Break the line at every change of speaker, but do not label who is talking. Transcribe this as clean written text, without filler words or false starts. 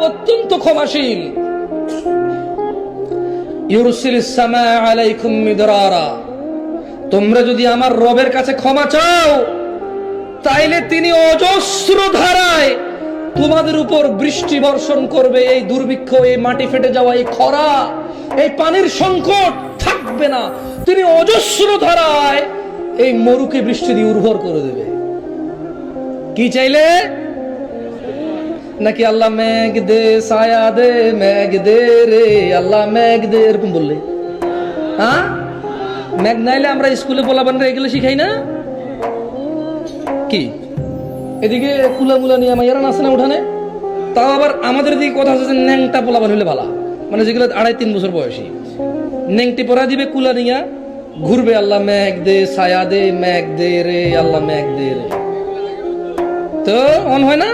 অত্যন্ত ক্ষমাশীল। ইউরসিলিস সামা আলাইকুম মিদরারা, তোমরা যদি আমার রবের কাছে ক্ষমা চাও তাইলে তিনি অজস্র ধারায় তোমাদের উপর বৃষ্টি বর্ষণ করবে। এই দুর্ভিক্ষ, এই মাটি ফেটে যাওয়া, এই খরা, এই পানির সংকট থাকবে না। তিনি অজস্র ধারায় এই মরুকে বৃষ্টি দিয়ে উর্বর করে দেবে। কি চাইলে? নাকি আল্লাহ মেঘ দে, ছায়া দে, মেঘ দে রে আল্লাহ মেঘ দে, এরকম বললে? হ্যাঁ, মেঘ নাইলে আমরা স্কুলে পোলাপান এগুলো শিখাই না? কি এদিকে কুলামুলা নিয়ে মাইয়ারা নাচে না উঠানে, তাও আবার আমাদের দিকে কথা হচ্ছে ন্যাংটা পোলাপান হইলে ভালা, মানে যেগুলো 2.5-3 বছর বয়সী, নেংটি পরা দিবে, কুলা নিয়া ঘুরবে, আল্লাহ মেঘ দে, ছায়া দে, মেঘ দে রে আল্লাহ মেঘ দে রে। তো অন হয় না?